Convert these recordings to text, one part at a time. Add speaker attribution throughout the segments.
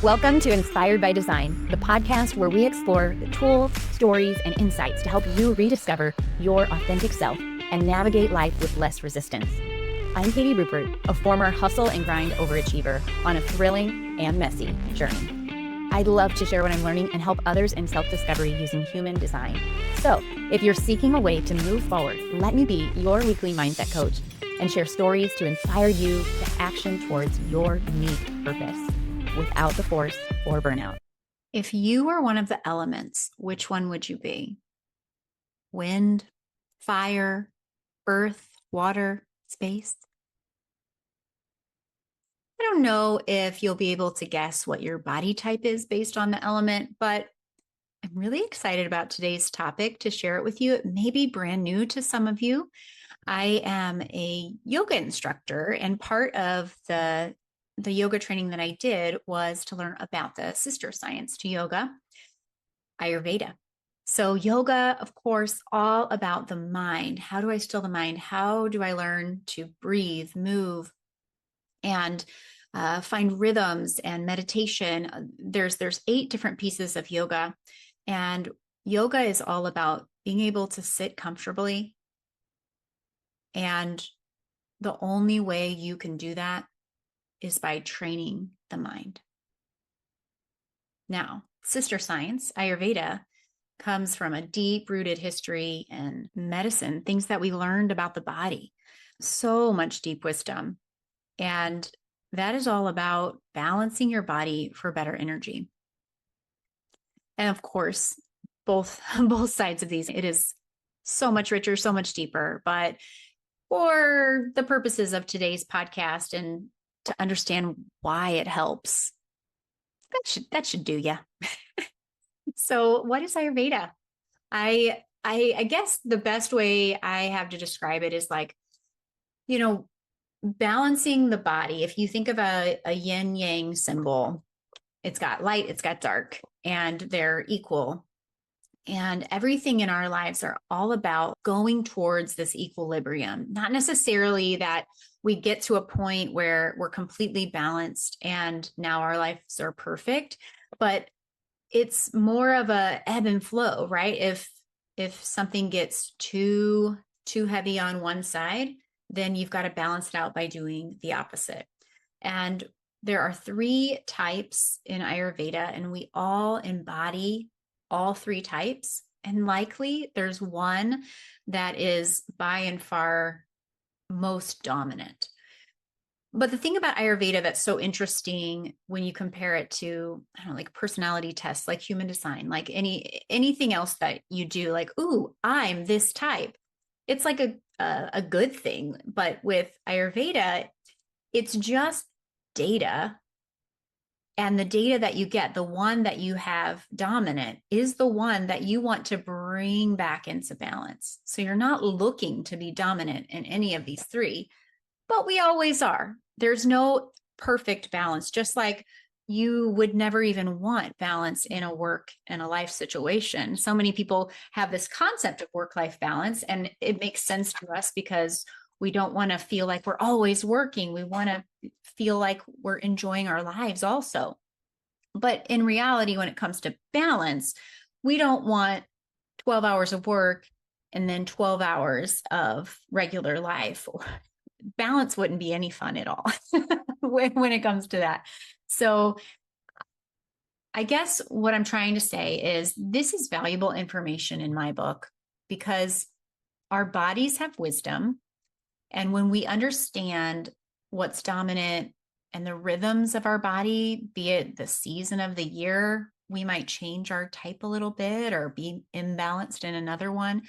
Speaker 1: Welcome to Inspired by Design, the podcast where we explore the tools, stories, and insights to help you rediscover your authentic self and navigate life with less resistance. I'm Katie Rupert, a former hustle and grind overachiever on a thrilling and messy journey. I love to share what I'm learning and help others in self-discovery using human design. So, if you're seeking a way to move forward, let me be your weekly mindset coach and share stories to inspire you to action towards your unique purpose without the force or burnout.
Speaker 2: If you were one of the elements, which one would you be? Wind, fire, earth, water, space? I don't know if you'll be able to guess what your body type is based on the element, but I'm really excited about today's topic to share it with you. It may be brand new to some of you. I am a yoga instructor, and part of the yoga training that I did was to learn about the sister science to yoga, Ayurveda. So yoga, of course, all about the mind. How do I still the mind? How do I learn to breathe, move, and find rhythms and meditation? There's 8 different pieces of yoga, and yoga is all about being able to sit comfortably. And the only way you can do that is by training the mind. Now, sister science, Ayurveda, comes from a deep-rooted history in medicine, things that we learned about the body, so much deep wisdom. And that is all about balancing your body for better energy. And of course, both sides of these, it is so much richer, so much deeper. But for the purposes of today's podcast and to understand why it helps, that should do ya. So what is Ayurveda? I guess the best way I have to describe it is like, balancing the body. If you think of a yin yang symbol, it's got light, it's got dark, and they're equal. And everything in our lives are all about going towards this equilibrium, not necessarily that we get to a point where we're completely balanced and now our lives are perfect, but it's more of a ebb and flow, right? If something gets too heavy on one side, then you've got to balance it out by doing the opposite. And there are 3 types in Ayurveda, and we all embody all 3 types. And likely there's one that is by and far most dominant. But the thing about Ayurveda that's so interesting when you compare it to, I don't know, like personality tests, like human design, like anything else that you do, like, ooh, I'm this type. It's like a good thing. But with Ayurveda, it's just data. And the data that you get, the one that you have dominant, is the one that you want to bring back into balance. So you're not looking to be dominant in any of these 3, but we always are. There's no perfect balance, just like you would never even want balance in a work and a life situation. So many people have this concept of work-life balance, and it makes sense to us because we don't want to feel like we're always working. We want to feel like we're enjoying our lives also. But in reality, when it comes to balance, we don't want 12 hours of work and then 12 hours of regular life. Balance wouldn't be any fun at all when it comes to that. So I guess what I'm trying to say is this is valuable information in my book because our bodies have wisdom. And when we understand what's dominant and the rhythms of our body, be it the season of the year, we might change our type a little bit or be imbalanced in another one.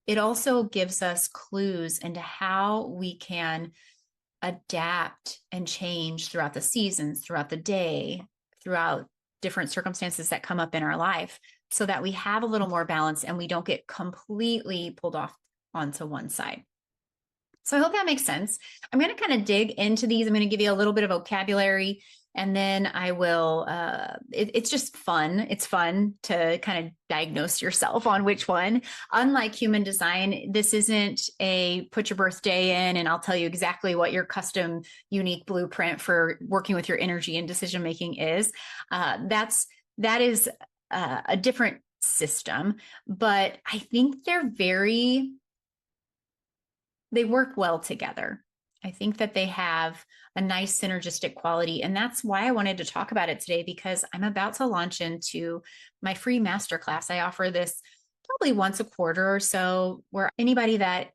Speaker 2: It also gives us clues into how we can adapt and change throughout the seasons, throughout the day, throughout different circumstances that come up in our life so that we have a little more balance and we don't get completely pulled off onto one side. So I hope that makes sense. I'm going to kind of dig into these. I'm going to give you a little bit of vocabulary, and then I will, it's just fun. It's fun to kind of diagnose yourself on which one. Unlike human design, this isn't a put your birthday in and I'll tell you exactly what your custom unique blueprint for working with your energy and decision making is. That is a different system, but I think they work well together. I think that they have a nice synergistic quality. And that's why I wanted to talk about it today, because I'm about to launch into my free masterclass. I offer this probably once a quarter or so, where anybody that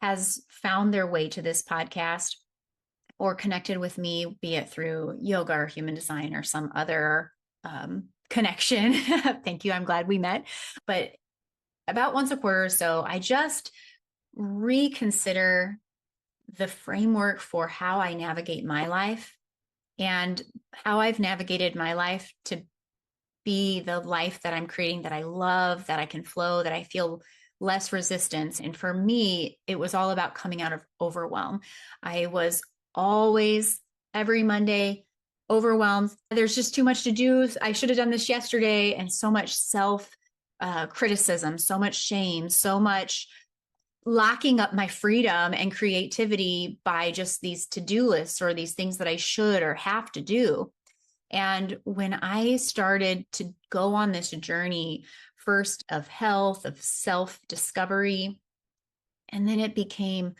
Speaker 2: has found their way to this podcast or connected with me, be it through yoga or human design or some other connection. Thank you. I'm glad we met. But about once a quarter or so, I just reconsider the framework for how I navigate my life and how I've navigated my life to be the life that I'm creating, that I love, that I can flow, that I feel less resistance. And for me, it was all about coming out of overwhelm. I was always, every Monday, overwhelmed. There's just too much to do. I should have done this yesterday. And so much self criticism, so much shame, so much locking up my freedom and creativity by just these to-do lists or these things that I should or have to do. And when I started to go on this journey, first of health, of self-discovery, and then it became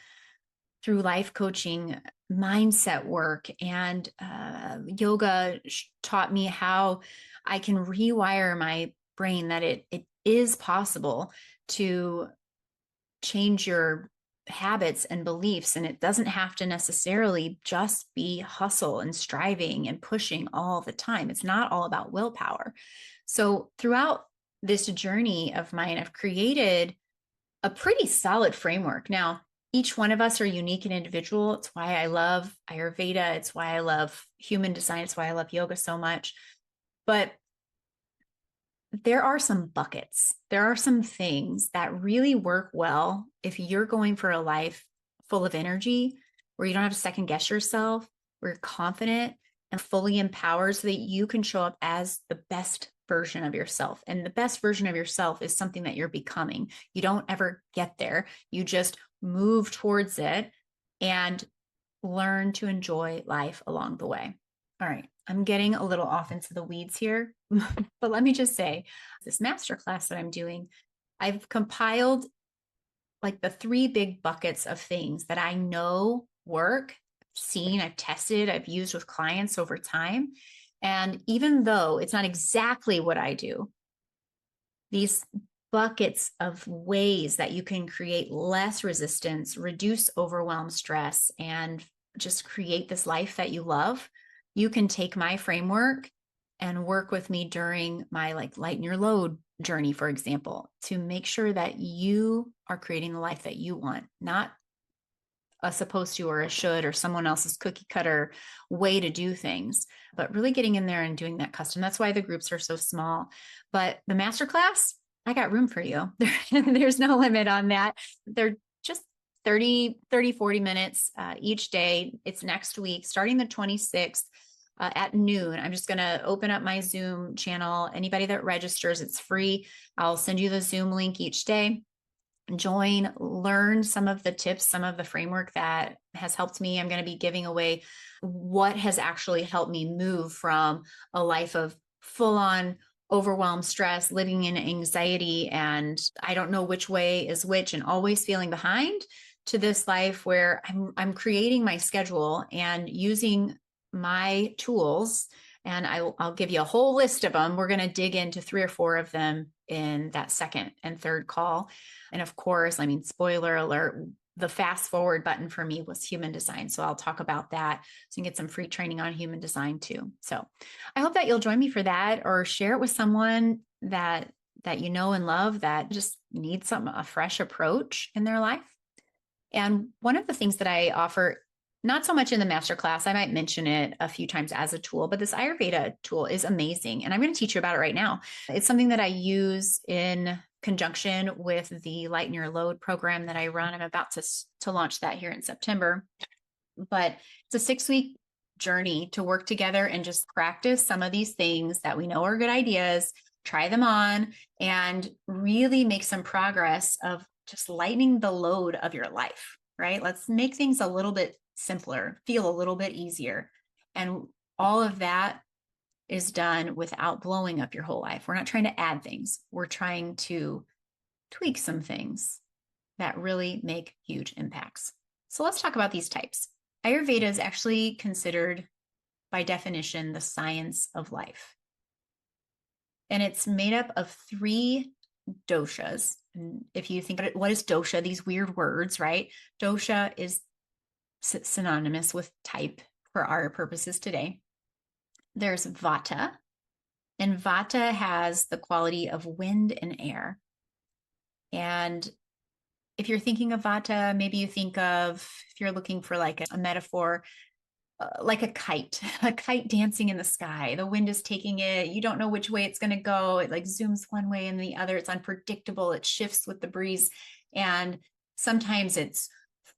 Speaker 2: through life coaching, mindset work, and yoga taught me how I can rewire my brain, that it is possible to change your habits and beliefs. And it doesn't have to necessarily just be hustle and striving and pushing all the time. It's not all about willpower. So throughout this journey of mine, I've created a pretty solid framework. Now, each one of us are unique and individual. It's why I love Ayurveda. It's why I love human design. It's why I love yoga so much. But there are some buckets. There are some things that really work well if you're going for a life full of energy, where you don't have to second guess yourself, where you're confident and fully empowered so that you can show up as the best version of yourself. And the best version of yourself is something that you're becoming. You don't ever get there. You just move towards it and learn to enjoy life along the way. All right. I'm getting a little off into the weeds here, but let me just say, this masterclass that I'm doing, I've compiled like the 3 big buckets of things that I know work, I've tested, I've used with clients over time. And even though it's not exactly what I do, these buckets of ways that you can create less resistance, reduce overwhelm, stress, and just create this life that you love, you can take my framework and work with me during my lighten your load journey, for example, to make sure that you are creating the life that you want, not a supposed to or a should or someone else's cookie cutter way to do things, but really getting in there and doing that custom. That's why the groups are so small. But the masterclass, I got room for you. There's no limit on that. They're just 40 minutes each day. It's next week, starting the 26th at noon. I'm just going to open up my Zoom channel. Anybody that registers, it's free. I'll send you the Zoom link each day. Join, learn some of the tips, some of the framework that has helped me. I'm going to be giving away what has actually helped me move from a life of full-on overwhelm, stress, living in anxiety, and I don't know which way is which, and always feeling behind, to this life where I'm creating my schedule and using my tools. And I'll give you a whole list of them. We're going to dig into 3 or 4 of them in that second and third call. And of course, spoiler alert, the fast forward button for me was human design. So I'll talk about that. So you can get some free training on human design too. So I hope that you'll join me for that, or share it with someone that you know and love that just needs a fresh approach in their life. And one of the things that I offer, not so much in the masterclass, I might mention it a few times as a tool, but this Ayurveda tool is amazing. And I'm going to teach you about it right now. It's something that I use in conjunction with the Lighten Your Load program that I run. I'm about to launch that here in September. But it's a 6-week journey to work together and just practice some of these things that we know are good ideas, try them on, and really make some progress of just lightening the load of your life, right? Let's make things a little bit simpler, feel a little bit easier. And all of that is done without blowing up your whole life. We're not trying to add things. We're trying to tweak some things that really make huge impacts. So let's talk about these types. Ayurveda is actually considered, by definition, the science of life. And it's made up of 3 doshas. And if you think about it, what is dosha? These weird words, right? Dosha is synonymous with type for our purposes today. There's Vata, and Vata has the quality of wind and air. And if you're thinking of Vata, maybe you think of, if you're looking for like a metaphor, like a kite dancing in the sky. The wind is taking it. You don't know which way it's going to go. It like zooms one way and the other. It's unpredictable. It shifts with the breeze. And sometimes it's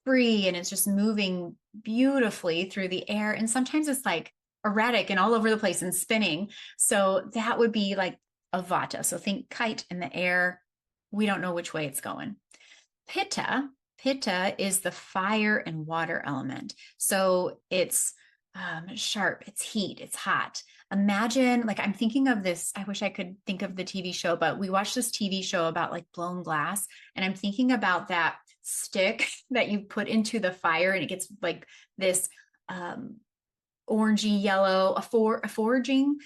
Speaker 2: free and it's just moving beautifully through the air. And sometimes it's like erratic and all over the place and spinning. So that would be like a Vata. So think kite in the air. We don't know which way it's going. Pitta is the fire and water element. So it's sharp, it's heat, it's hot. Imagine, like, I'm thinking of this, I wish I could think of the TV show, but we watched this TV show about like blown glass. And I'm thinking about that stick that you put into the fire and it gets like this orangey yellow, a forging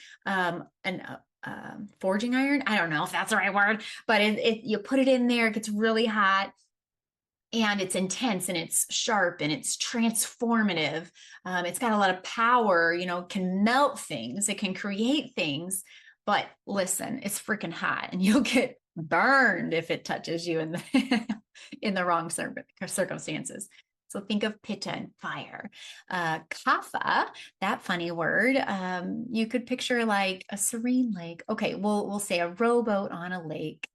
Speaker 2: forging iron. I don't know if that's the right word, but you put it in there, it gets really hot. And it's intense and it's sharp and it's transformative. It's got a lot of power, can melt things. It can create things. But listen, it's freaking hot and you'll get burned if it touches you in the wrong circumstances. So think of Pitta and fire. Kapha, that funny word, you could picture like a serene lake. Okay, we'll say a rowboat on a lake.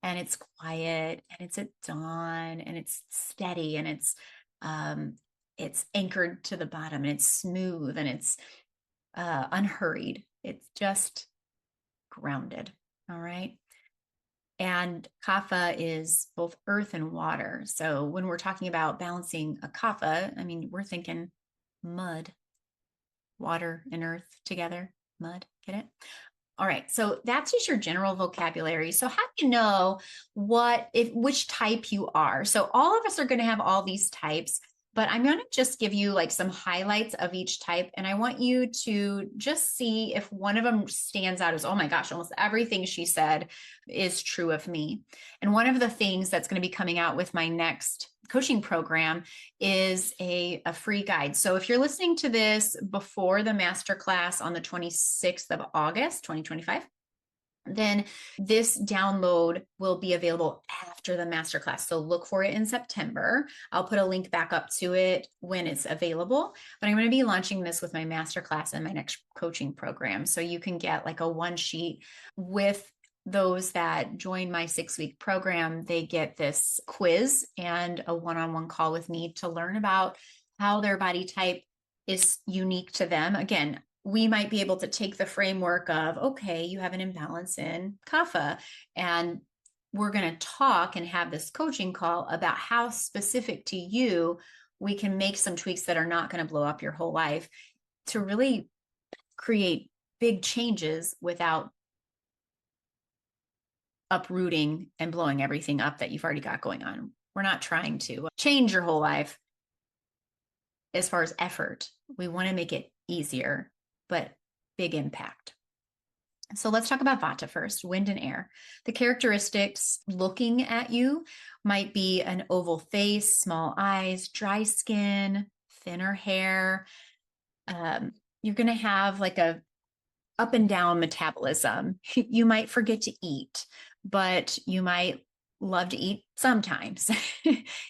Speaker 2: And it's quiet and it's at dawn and it's steady and it's anchored to the bottom and it's smooth and it's unhurried. It's just grounded. All right. And Kapha is both earth and water. So when we're talking about balancing a Kapha, I mean, we're thinking mud, water and earth together, mud, get it? All right, so that's just your general vocabulary. So how do you know which type you are? So all of us are going to have all these types, but I'm going to just give you like some highlights of each type. And I want you to just see if one of them stands out as, oh my gosh, almost everything she said is true of me. And one of the things that's going to be coming out with my next coaching program is a free guide. So if you're listening to this before the masterclass on the 26th of August, 2025, then this download will be available after the masterclass. So look for it in September. I'll put a link back up to it when it's available, but I'm going to be launching this with my masterclass and my next coaching program. So you can get like a one sheet with those that join my 6-week program. They get this quiz and a one-on-one call with me to learn about how their body type is unique to them. Again, we might be able to take the framework of, okay, you have an imbalance in Kapha, and we're going to talk and have this coaching call about how specific to you we can make some tweaks that are not going to blow up your whole life to really create big changes without uprooting and blowing everything up that you've already got going on. We're not trying to change your whole life as far as effort. We want to make it easier, but big impact. So let's talk about Vata first, wind and air. The characteristics looking at you might be an oval face, small eyes, dry skin, thinner hair. You're going to have like a up and down metabolism. You might forget to eat, but you might love to eat sometimes.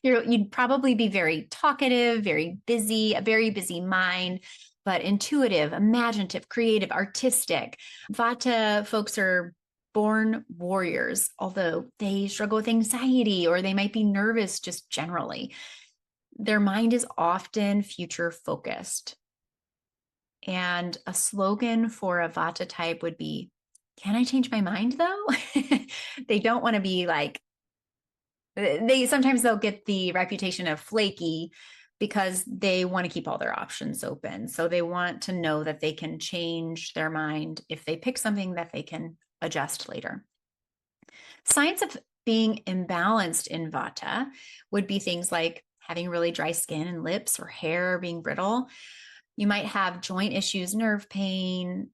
Speaker 2: You'd probably be very talkative, very busy, a very busy mind, but intuitive, imaginative, creative, artistic. Vata folks are born warriors, although they struggle with anxiety or they might be nervous just generally. Their mind is often future focused. And a slogan for a Vata type would be, can I change my mind though? They don't want to be like, they'll get the reputation of flaky because they want to keep all their options open. So they want to know that they can change their mind if they pick something that they can adjust later. Signs of being imbalanced in Vata would be things like having really dry skin and lips or hair being brittle. You might have joint issues, nerve pain,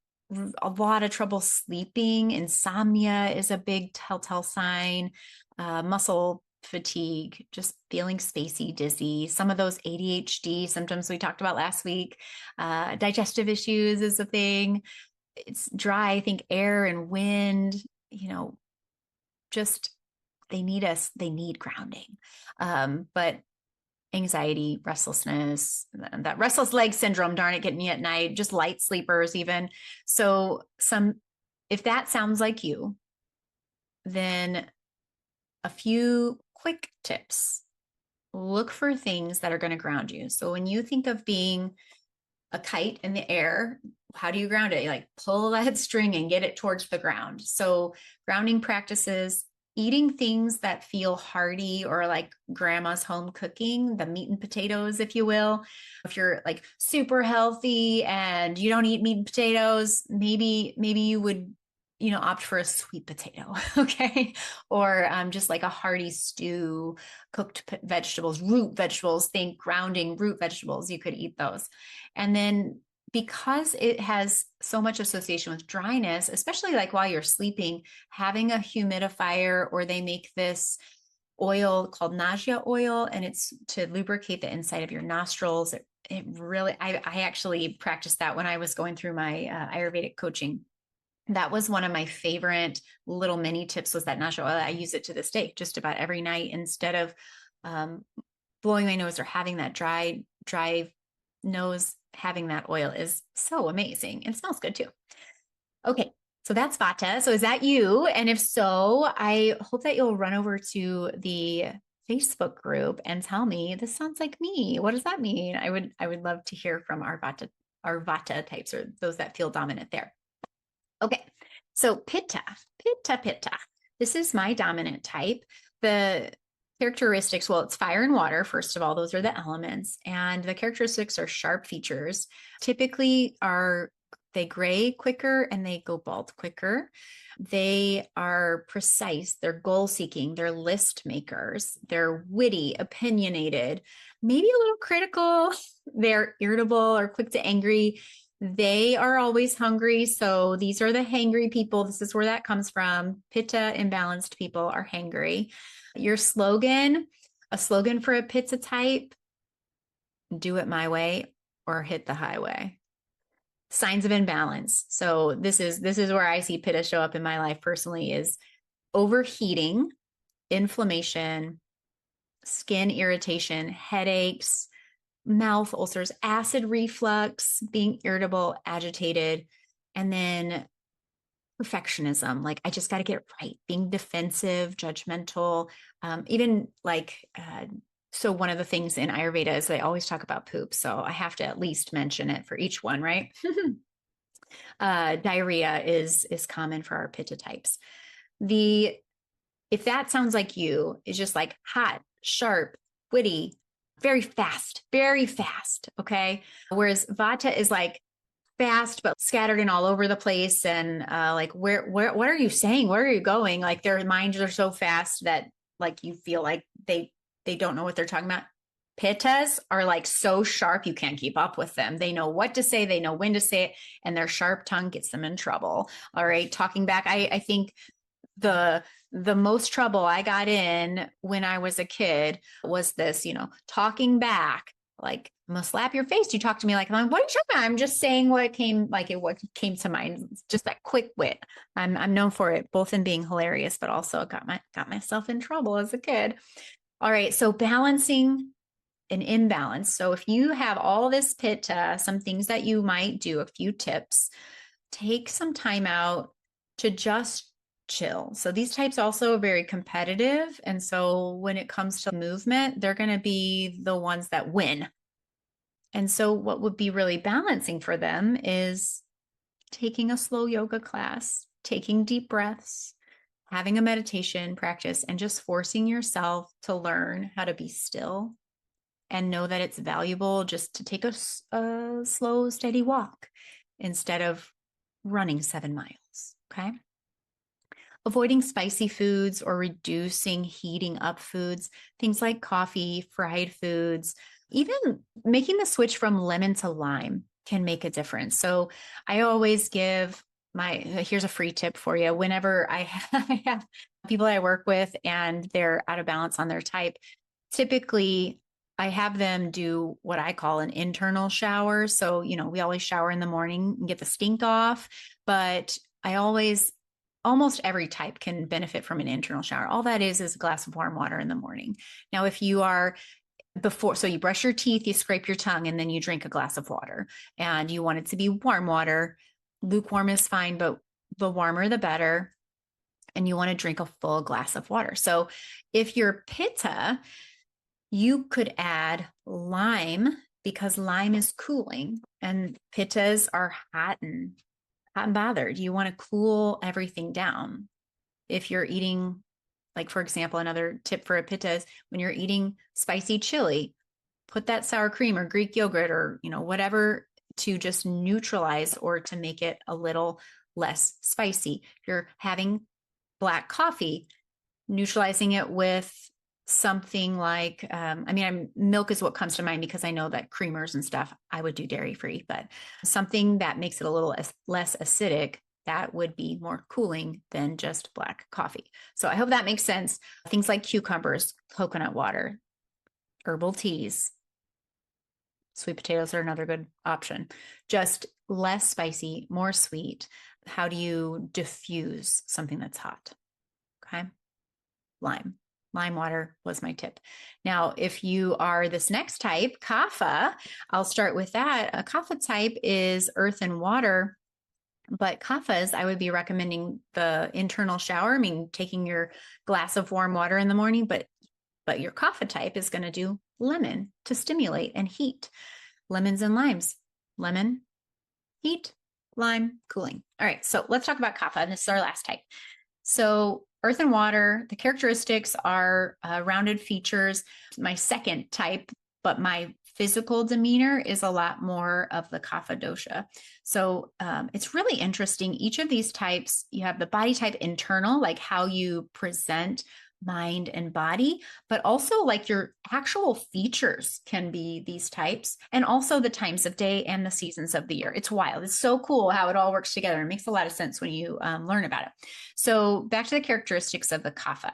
Speaker 2: a lot of trouble sleeping. Insomnia is a big telltale sign. Muscle fatigue, just feeling spacey, dizzy. Some of those ADHD symptoms we talked about last week. Digestive issues is a thing. It's dry, I think air and wind, just they need grounding. But anxiety, restlessness, that restless leg syndrome, darn it, getting me at night, just light sleepers even. So if that sounds like you, then a few quick tips. Look for things that are going to ground you. So when you think of being a kite in the air, how do you ground it? You like pull that string and get it towards the ground. So grounding practices, eating things that feel hearty or like grandma's home cooking, the meat and potatoes, if you will. If you're like super healthy and you don't eat meat and potatoes, maybe you would, opt for a sweet potato. Okay. Or just like a hearty stew, cooked vegetables, root vegetables, think grounding root vegetables, you could eat those. And then because it has so much association with dryness, especially like while you're sleeping, having a humidifier, or they make this oil called nausea oil, and it's to lubricate the inside of your nostrils. It really, I actually practiced that when I was going through my Ayurvedic coaching. That was one of my favorite little mini tips, was that nausea oil. I use it to this day, just about every night, instead of blowing my nose or having that dry nose. Having that oil is so amazing. It smells good too. Okay, so that's Vata. So is that you? And if so, I hope that you'll run over to the Facebook group and tell me, this sounds like me. What does that mean? I would love to hear from our Vata types, or those that feel dominant there. Okay, so Pitta. This is my dominant type. The characteristics, well, it's fire and water. First of all, those are the elements. And the characteristics are sharp features. Typically they gray quicker and they go bald quicker. They are precise. They're goal seeking. They're list makers. They're witty, opinionated, maybe a little critical. They're irritable or quick to angry. They are always hungry. So these are the hangry people. This is where that comes from. Pitta imbalanced people are hangry. Your slogan, a slogan for a Pitta type, do it my way or hit the highway. Signs of imbalance. So this is where I see Pitta show up in my life personally, is overheating, inflammation, skin irritation, headaches, mouth ulcers, acid reflux, being irritable, agitated, and then perfectionism. Like, I just got to get it right, being defensive, judgmental, even like, so one of the things in Ayurveda is they always talk about poop. So I have to at least mention it for each one, right? Diarrhea is common for our Pitta types. If that sounds like you, is just like hot, sharp, witty, very fast. Okay. Whereas Vata is like fast, but scattered and all over the place. And like, what are you saying? Where are you going? Like, their minds are so fast that like, you feel like they don't know what they're talking about. Pittas are like so sharp, you can't keep up with them. They know what to say. They know when to say it. And their sharp tongue gets them in trouble. All right. Talking back. I think the most trouble I got in when I was a kid was this, talking back, like, I'm gonna slap your face. You talk to me like, what are you talking about? I'm just saying what came to mind. It's just that quick wit. I'm known for it, both in being hilarious, but also got myself in trouble as a kid. All right. So balancing an imbalance. So if you have all this Pitta, some things that you might do, a few tips, take some time out to just chill. So these types also are very competitive. And so when it comes to movement, they're going to be the ones that win. And so what would be really balancing for them is taking a slow yoga class, taking deep breaths, having a meditation practice, and just forcing yourself to learn how to be still and know that it's valuable just to take a slow, steady walk instead of running 7 miles. Okay. Avoiding spicy foods or reducing heating up foods, things like coffee, fried foods, even making the switch from lemon to lime can make a difference. So I always give here's a free tip for you. Whenever I have people I work with and they're out of balance on their type, typically I have them do what I call an internal shower. So, we always shower in the morning and get the stink off, but almost every type can benefit from an internal shower. All that is a glass of warm water in the morning. Now, if you are so you brush your teeth, you scrape your tongue, and then you drink a glass of water, and you want it to be warm water. Lukewarm is fine, but the warmer, the better. And you want to drink a full glass of water. So if you're Pitta, you could add lime because lime is cooling, and Pittas are hot and bothered. You want to cool everything down. If you're eating, like, for example, another tip for a Pitta is when you're eating spicy chili, put that sour cream or Greek yogurt or, whatever to just neutralize or to make it a little less spicy. If you're having black coffee, neutralizing it with something like, milk is what comes to mind because I know that creamers and stuff, I would do dairy free, but something that makes it a little less acidic, that would be more cooling than just black coffee. So I hope that makes sense. Things like cucumbers, coconut water, herbal teas, sweet potatoes are another good option. Just less spicy, more sweet. How do you diffuse something that's hot? Okay. Lime water was my tip. Now, if you are this next type, Kapha, I'll start with that. A Kapha type is earth and water, but Kaphas, I would be recommending the internal shower, taking your glass of warm water in the morning, but your Kapha type is going to do lemon to stimulate and heat. Lemons and limes. Lemon, heat, lime, cooling. All right, so let's talk about Kapha, and this is our last type. So earth and water, the characteristics are rounded features. My second type, but my physical demeanor is a lot more of the Kapha dosha. So it's really interesting. Each of these types, you have the body type internal, like how you present mind and body, but also like your actual features can be these types, and also the times of day and the seasons of the year. It's wild. It's so cool how it all works together. It makes a lot of sense when you learn about it. So back to the characteristics of the Kapha.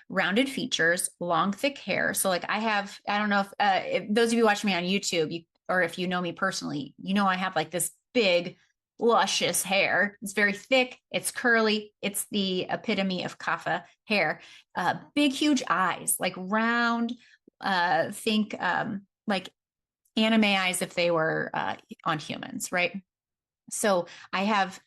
Speaker 2: Rounded features, long, thick hair. So like I don't know if those of you watching me on YouTube, or if you know me personally, I have like this big, luscious hair. It's very thick. It's curly. It's the epitome of Kapha hair. Big, huge eyes, like round, think like anime eyes if they were on humans, right? So I have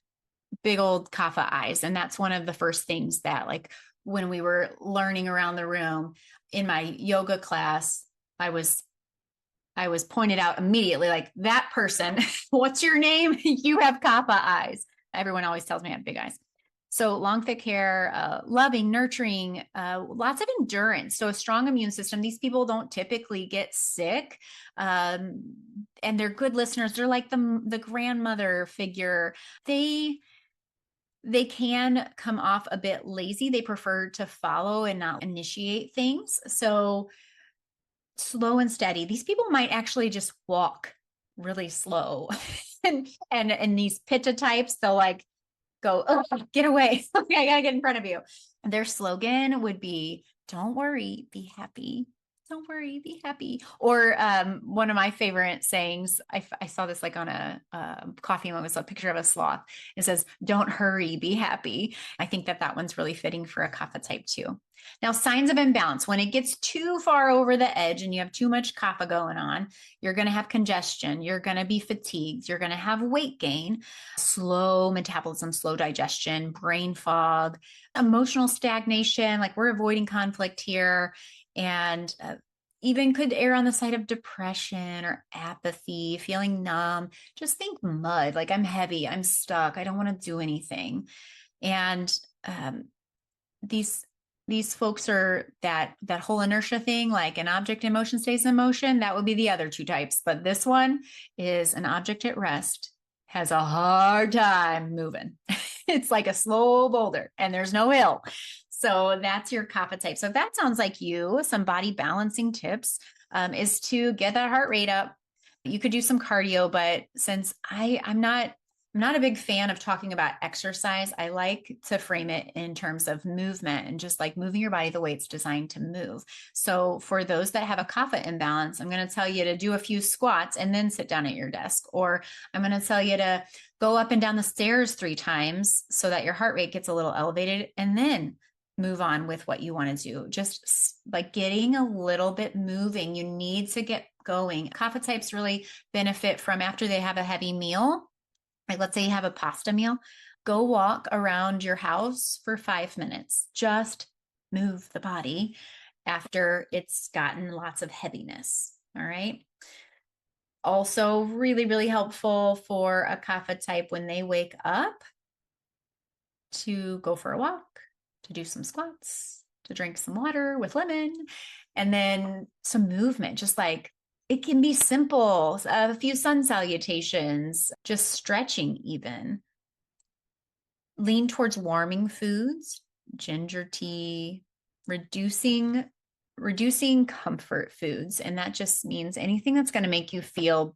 Speaker 2: big old Kapha eyes. And that's one of the first things that, like, when we were learning around the room in my yoga class, I was pointed out immediately, like, that person, what's your name? You have Kapha eyes. Everyone always tells me I have big eyes. So long, thick hair, loving, nurturing, lots of endurance. So a strong immune system. These people don't typically get sick, and they're good listeners. They're like the grandmother figure. They can come off a bit lazy. They prefer to follow and not initiate things. So slow and steady. These people might actually just walk really slow. and these Pitta types, they'll like go, oh, get away. I gotta get in front of you. Their slogan would be, don't worry, be happy. Don't worry, be happy. Or one of my favorite sayings, I saw this like on a coffee mug, it's a picture of a sloth. It says, don't hurry, be happy. I think that one's really fitting for a Kapha type too. Now, signs of imbalance. When it gets too far over the edge and you have too much Kapha going on, you're going to have congestion. You're going to be fatigued. You're going to have weight gain, slow metabolism, slow digestion, brain fog, emotional stagnation. Like we're avoiding conflict here. And even could err on the side of depression or apathy, feeling numb. Just think mud, like I'm heavy, I'm stuck, I don't want to do anything. And these folks are that whole inertia thing, like an object in motion stays in motion. That would be the other two types. But this one is an object at rest, has a hard time moving. It's like a slow boulder and there's no hill. So that's your Kapha type. So if that sounds like you, some body balancing tips is to get that heart rate up. You could do some cardio, but since I'm not a big fan of talking about exercise, I like to frame it in terms of movement and just like moving your body the way it's designed to move. So for those that have a Kapha imbalance, I'm going to tell you to do a few squats and then sit down at your desk. Or I'm going to tell you to go up and down the stairs 3 times so that your heart rate gets a little elevated and then move on with what you want to do. Just like getting a little bit moving. You need to get going. Kapha types really benefit from after they have a heavy meal. Like let's say you have a pasta meal, go walk around your house for 5 minutes. Just move the body after it's gotten lots of heaviness. All right. Also really, really helpful for a Kapha type when they wake up to go for a walk, to do some squats, to drink some water with lemon, and then some movement, just like it can be simple, a few sun salutations, just stretching even. Lean towards warming foods, ginger tea, reducing comfort foods. And that just means anything that's going to make you feel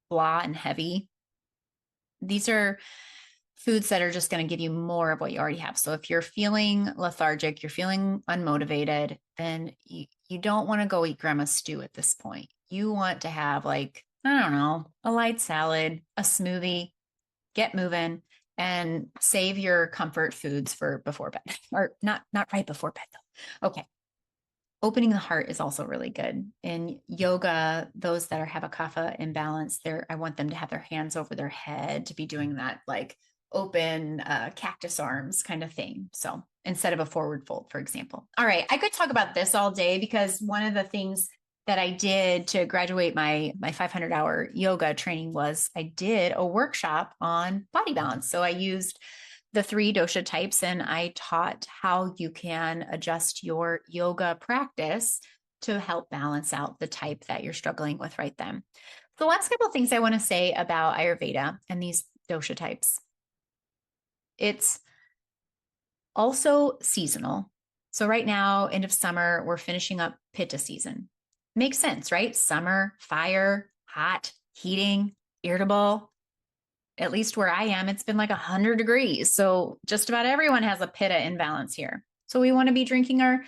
Speaker 2: blah and heavy. These are foods that are just going to give you more of what you already have. So if you're feeling lethargic, you're feeling unmotivated, then you don't want to go eat grandma's stew at this point. You want to have like, I don't know, a light salad, a smoothie, get moving, and save your comfort foods for before bed, or not right before bed though. Okay. Opening the heart is also really good. In yoga, those that have a Kapha imbalance, I want them to have their hands over their head, to be doing that like open cactus arms kind of thing. So instead of a forward fold, for example. All right. I could talk about this all day because one of the things that I did to graduate my 500-hour yoga training was I did a workshop on body balance. So I used the 3 dosha types and I taught how you can adjust your yoga practice to help balance out the type that you're struggling with right then. The last couple of things I want to say about Ayurveda and these dosha types. It's also seasonal. So right now, end of summer, we're finishing up Pitta season. Makes sense, right? Summer, fire, hot, heating, irritable. At least where I am, it's been like 100 degrees. So just about everyone has a Pitta imbalance here. So we want to be drinking our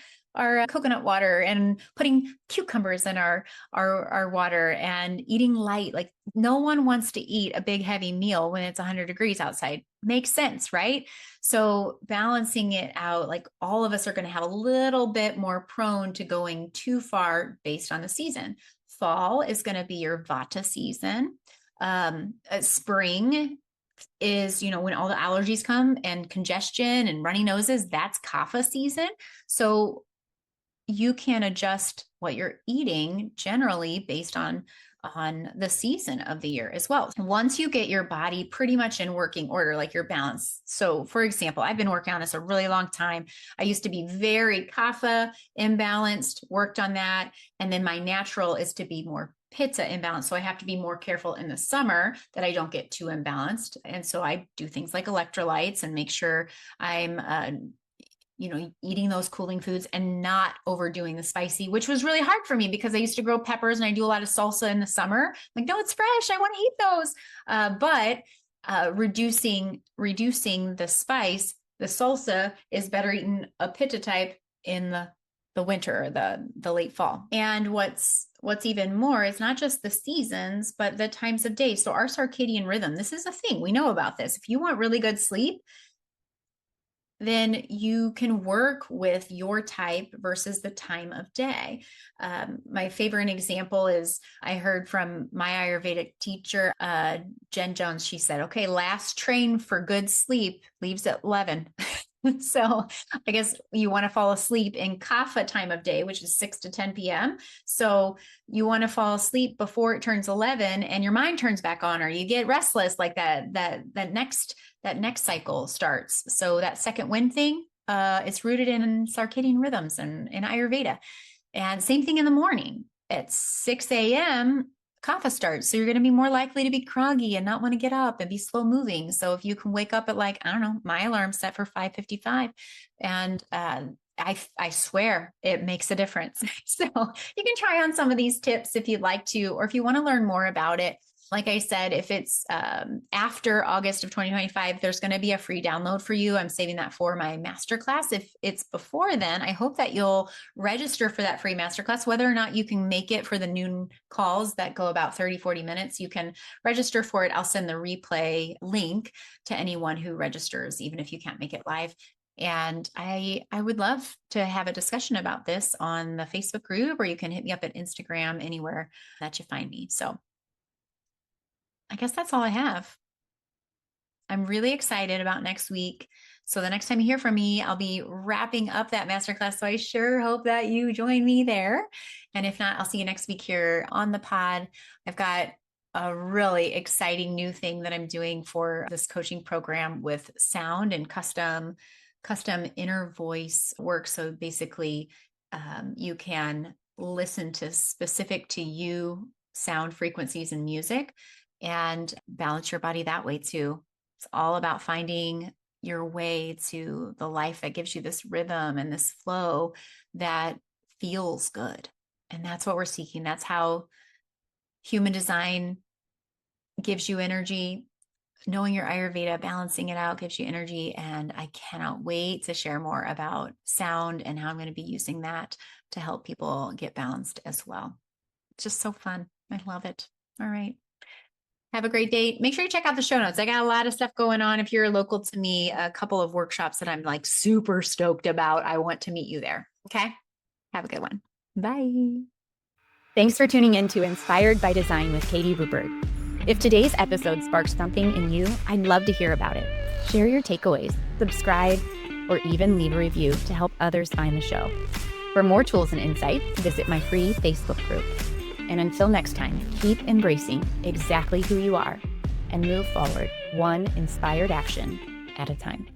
Speaker 2: coconut water and putting cucumbers in our water and eating light. Like no one wants to eat a big heavy meal when it's 100 degrees outside. Makes sense, right? So balancing it out, like all of us are going to have a little bit more prone to going too far based on the season. Fall is going to be your Vata season. Spring is, when all the allergies come and congestion and runny noses, that's Kapha season. So you can adjust what you're eating generally based on the season of the year as well. Once you get your body pretty much in working order, like your balance. So for example, I've been working on this a really long time. I used to be very Kapha imbalanced, worked on that. And then my natural is to be more Pitta imbalanced. So I have to be more careful in the summer that I don't get too imbalanced. And so I do things like electrolytes and make sure I'm eating those cooling foods and not overdoing the spicy, which was really hard for me because I used to grow peppers and I do a lot of salsa in the summer. Like, no, it's fresh. I want to eat those. But reducing the spice, the salsa is better eaten a Pitta type in the the winter, the late fall. And what's even more is not just the seasons, but the times of day. So our circadian rhythm, this is a thing. We know about this. If you want really good sleep, then you can work with your type versus the time of day. My favorite example is I heard from my Ayurvedic teacher, Jen Jones. She said, okay, last train for good sleep leaves at 11. So I guess you want to fall asleep in Kapha time of day, which is 6 to 10 p.m. So you want to fall asleep before it turns 11 and your mind turns back on, or you get restless like that next cycle starts. So that second wind thing, it's rooted in circadian rhythms and in Ayurveda. And same thing in the morning at 6 a.m., Kapha starts. So you're going to be more likely to be groggy and not want to get up and be slow moving. So if you can wake up at like, I don't know, my alarm's set for 5:55, and I swear it makes a difference. So you can try on some of these tips if you'd like to, or if you want to learn more about it. Like I said, if it's after August of 2025, there's going to be a free download for you. I'm saving that for my masterclass. If it's before then, I hope that you'll register for that free masterclass. Whether or not you can make it for the noon calls that go about 30, 40 minutes, you can register for it. I'll send the replay link to anyone who registers, even if you can't make it live. And I would love to have a discussion about this on the Facebook group, or you can hit me up at Instagram, anywhere that you find me. So I guess that's all I have. I'm really excited about next week. So the next time you hear from me, I'll be wrapping up that masterclass. So I sure hope that you join me there. And if not, I'll see you next week here on the pod. I've got a really exciting new thing that I'm doing for this coaching program with sound and custom inner voice work. So basically, you can listen to specific to you sound frequencies and music and balance your body that way too. It's all about finding your way to the life that gives you this rhythm and this flow that feels good. And that's what we're seeking. That's how human design gives you energy. Knowing your Ayurveda, balancing it out gives you energy. And I cannot wait to share more about sound and how I'm going to be using that to help people get balanced as well. It's just so fun. I love it. All right. Have a great day. Make sure you check out the show notes. I got a lot of stuff going on. If you're local to me, a couple of workshops that I'm like super stoked about. I want to meet you there. Okay. Have a good one. Bye.
Speaker 1: Thanks for tuning in to Inspired by Design with Katie Rupert. If today's episode sparked something in you, I'd love to hear about it. Share your takeaways, subscribe, or even leave a review to help others find the show. For more tools and insights, visit my free Facebook group. And until next time, keep embracing exactly who you are and move forward one inspired action at a time.